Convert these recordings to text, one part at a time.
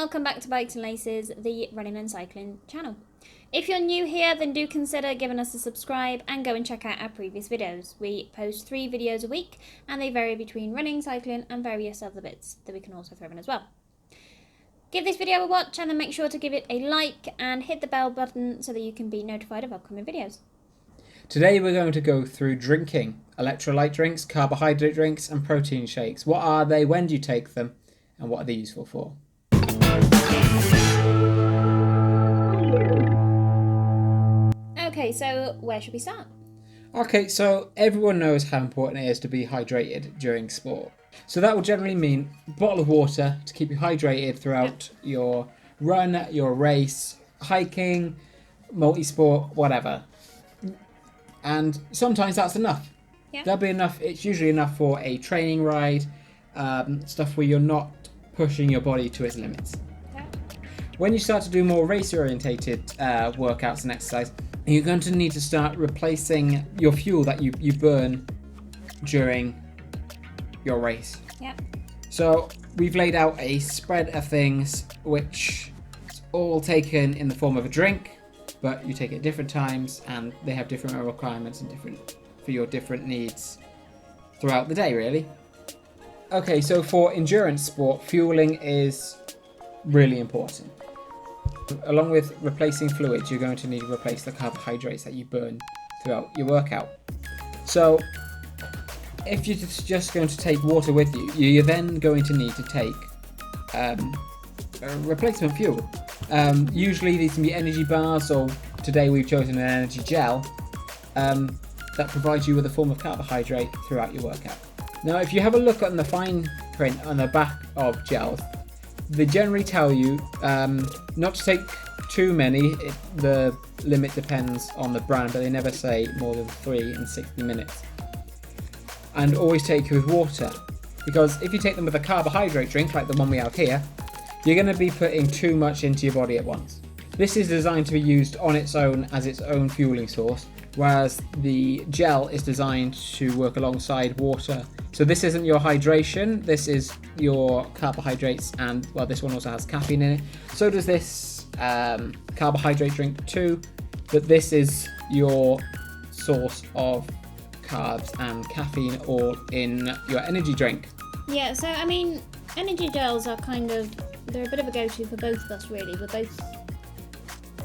welcome back to Bikes and Laces, the running and cycling channel. If you're new here, then do consider giving us a subscribe and go and check out our previous videos. We post 3 videos a week and they vary between running, cycling and various other bits that we can also throw in as well. Give this video a watch and then make sure to give it a like and hit the bell button so that you can be notified of upcoming videos. Today we're going to go through drinking, electrolyte drinks, carbohydrate drinks and protein shakes. What are they, when do you take them, and what are they useful for? Okay, so where should we start? Okay, so everyone knows how important it is to be hydrated during sport. So that will generally mean a bottle of water to keep you hydrated throughout your run, your race, hiking, multi-sport, whatever. And sometimes that's enough. Yeah. That'll be enough. It's usually enough for a training ride, stuff where you're not pushing your body to its limits. Yeah. When you start to do more race-orientated workouts and exercise, you're going to need to start replacing your fuel that you burn during your race. Yeah. So we've laid out a spread of things which is all taken in the form of a drink, but you take it at different times and they have different requirements and different for your different needs throughout the day, really. Okay, so for endurance sport, fueling is really important. Along with replacing fluids, you're going to need to replace the carbohydrates that you burn throughout your workout. So if you're just going to take water with you, you're then going to need to take a replacement fuel. Usually these can be energy bars, or today we've chosen an energy gel that provides you with a form of carbohydrate throughout your workout. Now, if you have a look on the fine print on the back of gels, they generally tell you not to take too many. The limit depends on the brand, but they never say more than 3 in 60 minutes. And always take with water, because if you take them with a carbohydrate drink like the one we have here, you're going to be putting too much into your body at once. This is designed to be used on its own as its own fueling source, whereas the gel is designed to work alongside water. So this isn't your hydration, this is your carbohydrates, and well, this one also has caffeine in it. So does this carbohydrate drink too, but this is your source of carbs and caffeine all in your energy drink. Yeah, so I mean, energy gels are they're a bit of a go-to for both of us, really. We're both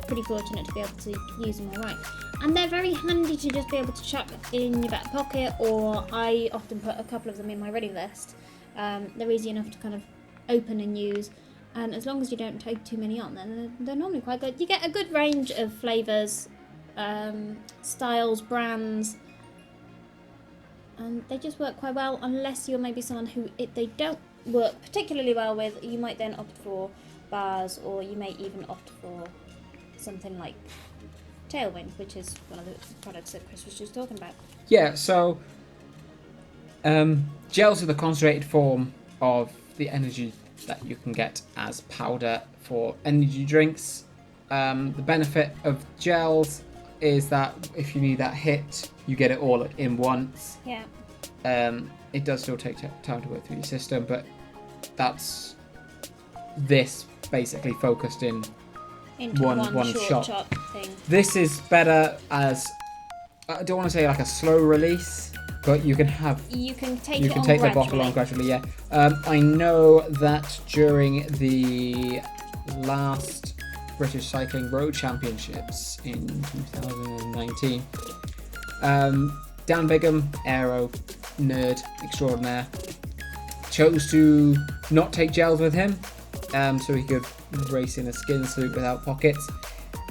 pretty fortunate to be able to use them all right. And they're very handy to just be able to chuck in your back pocket, or I often put a couple of them in my ready list. They're easy enough to kind of open and use, and as long as you don't take too many on, then they're normally quite good. You get a good range of flavours, styles, brands, and they just work quite well, unless you're maybe someone who they don't work particularly well with. You might then opt for bars, or you may even opt for something like Tailwind, which is one of the products that Chris was just talking about. Yeah, so gels are the concentrated form of the energy that you can get as powder for energy drinks. The benefit of gels is that if you need that hit, you get it all in once. Yeah. It does still take time to work through your system, but that's this basically focused in into one shot thing. This is better as, I don't want to say like a slow release, but you can take the bottle on gradually. Yeah. I know that during the last British Cycling Road Championships in 2019, Dan Bigham, aero nerd extraordinaire, chose to not take gels with him, so he could race in a skin suit without pockets,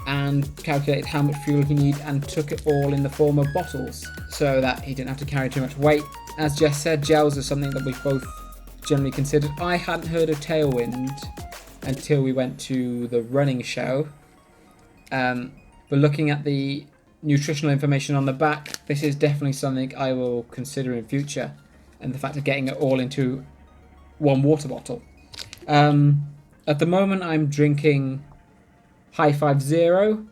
and calculated how much fuel he needed and took it all in the form of bottles so that he didn't have to carry too much weight. As Jess said, gels are something that we've both generally considered. I hadn't heard of Tailwind until we went to the running show, but looking at the nutritional information on the back, this is definitely something I will consider in future, and the fact of getting it all into one water bottle. At the moment I'm drinking High Five Zero.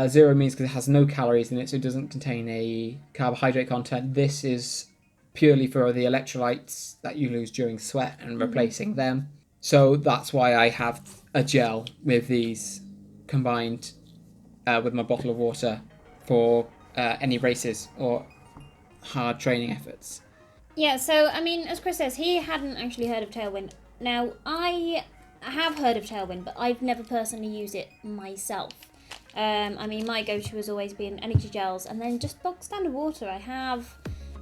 Zero means because it has no calories in it, so it doesn't contain a carbohydrate content. This is purely for the electrolytes that you lose during sweat and replacing them. So that's why I have a gel with these combined with my bottle of water for any races or hard training efforts. Yeah, so, I mean, as Chris says, he hadn't actually heard of Tailwind. Now, I have heard of Tailwind, but I've never personally used it myself. I mean, my go-to has always been energy gels, and then just bog standard water. I have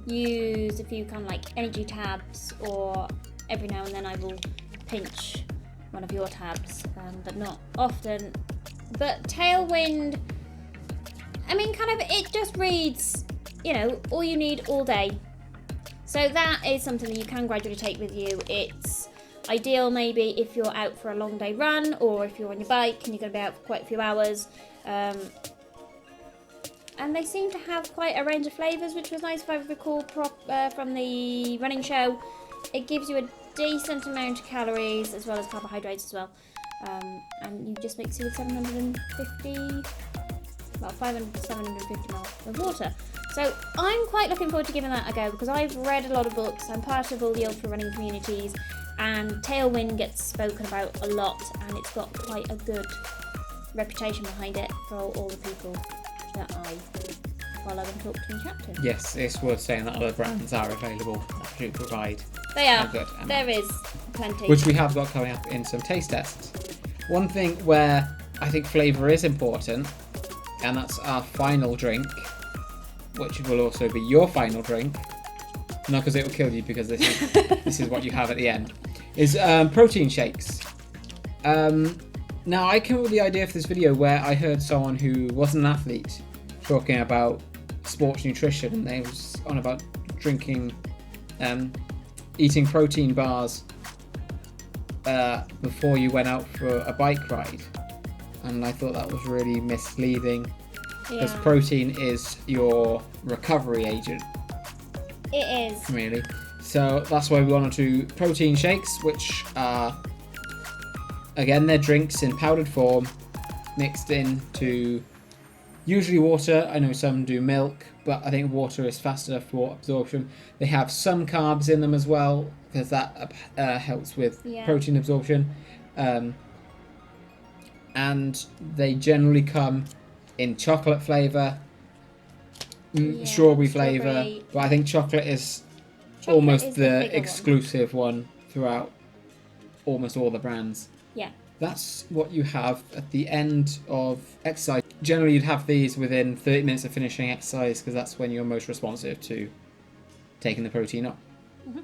used a few kind of like energy tabs, or every now and then I will pinch one of your tabs, but not often. But Tailwind, I mean, kind of, it just reads, you know, all you need all day. So that is something that you can gradually take with you. It's ideal maybe if you're out for a long day run, or if you're on your bike and you're going to be out for quite a few hours. And they seem to have quite a range of flavours, which was nice if I recall from the running show. It gives you a decent amount of calories as well as carbohydrates as well. And you just mix it with 500 to 750 ml of water. So I'm quite looking forward to giving that a go, because I've read a lot of books. I'm part of all the ultra running communities, and Tailwind gets spoken about a lot, and it's got quite a good reputation behind it for all the people that I follow and talk to and chat to. Yes, it's worth saying that other brands are available that do provide. They are. Good, there is plenty. Which we have got coming up in some taste tests. One thing where I think flavour is important, and that's our final drink, which will also be your final drink, not because it will kill you, because this is what you have at the end, is protein shakes. Now I came up with the idea for this video where I heard someone who wasn't an athlete talking about sports nutrition, and they was on about eating protein bars before you went out for a bike ride, and I thought that was really misleading. Because protein is your recovery agent. It is. Really. So that's why we wanted to protein shakes, which are, again, they're drinks in powdered form, mixed into usually water. I know some do milk, but I think water is faster for absorption. They have some carbs in them as well, because that helps with protein absorption. And they generally come in chocolate flavour, strawberry flavour, but I think chocolate is almost the exclusive one throughout almost all the brands. Yeah. That's what you have at the end of exercise. Generally, you'd have these within 30 minutes of finishing exercise, because that's when you're most responsive to taking the protein up. Mm-hmm.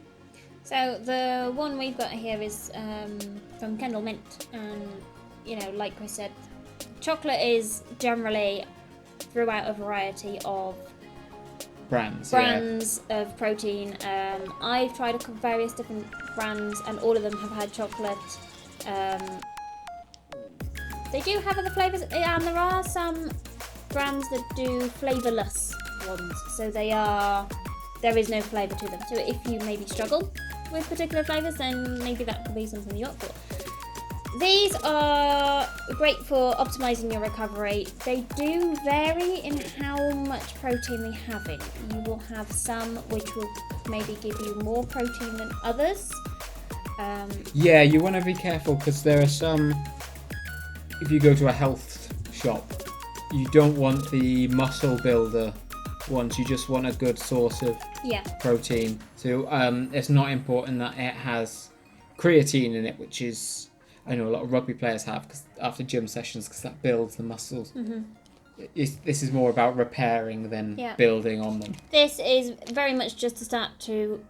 So the one we've got here is from Kendall Mint, and you know, like Chris said, chocolate is generally throughout a variety of brands of protein. I've tried various different brands, and all of them have had chocolate. They do have other flavours, and there are some brands that do flavourless ones. So there is no flavour to them. So if you maybe struggle with particular flavours, then maybe that could be something you opt for. These are great for optimising your recovery. They do vary in how much protein they have in. You will have some which will maybe give you more protein than others. Yeah, you want to be careful, because there are some, if you go to a health shop, you don't want the muscle builder ones, you just want a good source of protein. So it's not important that it has creatine in it, which is, I know a lot of rugby players have, because after gym sessions, because that builds the muscles. Mm-hmm. This is more about repairing than building on them. This is very much just to start to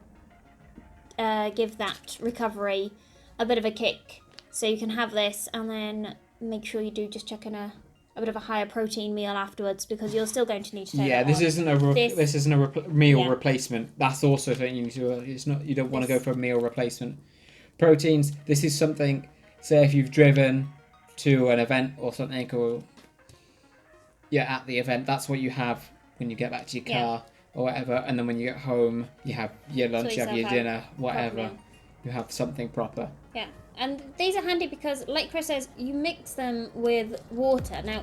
give that recovery a bit of a kick. So you can have this, and then make sure you do just check in a bit of a higher protein meal afterwards, because you're still going to need to take this isn't a meal replacement. That's also something you need to. It's not. You don't want to go for a meal replacement. Proteins. This is something. Say if you've driven to an event or something, or at the event, that's what you have when you get back to your car or whatever, and then when you get home, you have your lunch, you have your dinner, whatever. You have something proper. Yeah, and these are handy because, like Chris says, you mix them with water. Now,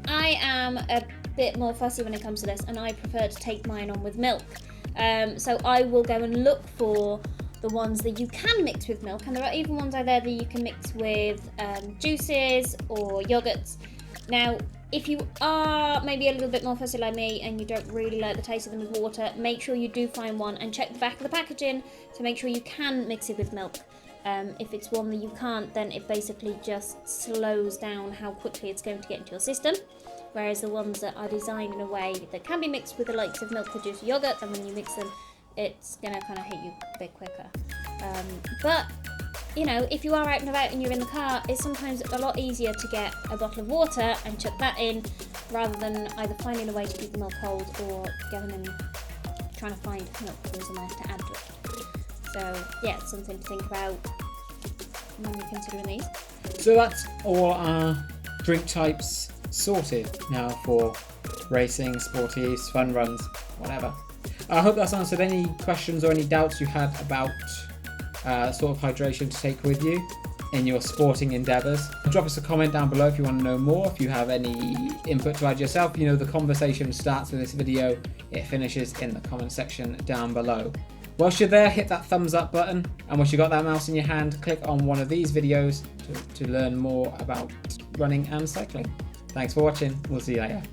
I am a bit more fussy when it comes to this, and I prefer to take mine on with milk. So I will go and look for the the ones that you can mix with milk, and there are even ones out there that you can mix with juices or yogurts. Now, if you are maybe a little bit more fussy like me and you don't really like the taste of them with water, make sure you do find one and check the back of the packaging to make sure you can mix it with milk. If it's one that you can't, then it basically just slows down how quickly it's going to get into your system. Whereas the ones that are designed in a way that can be mixed with the likes of milk, juice, yogurt, and when you mix them, it's gonna kind of hit you a bit quicker. But you know, if you are out and about and you're in the car, it's sometimes a lot easier to get a bottle of water and chuck that in, rather than either finding a way to keep the milk cold or trying to find milk somewhere to add to it. So yeah, it's something to think about when you're considering these. So that's all our drink types sorted now for racing, sporties, fun runs, whatever. I hope that's answered any questions or any doubts you had about sort of hydration to take with you in your sporting endeavours. Drop us a comment down below if you want to know more, if you have any input to add yourself. You know, the conversation starts with this video, it finishes in the comment section down below. Whilst you're there, hit that thumbs up button, and once you've got that mouse in your hand, click on one of these videos to learn more about running and cycling. Thanks for watching, we'll see you later.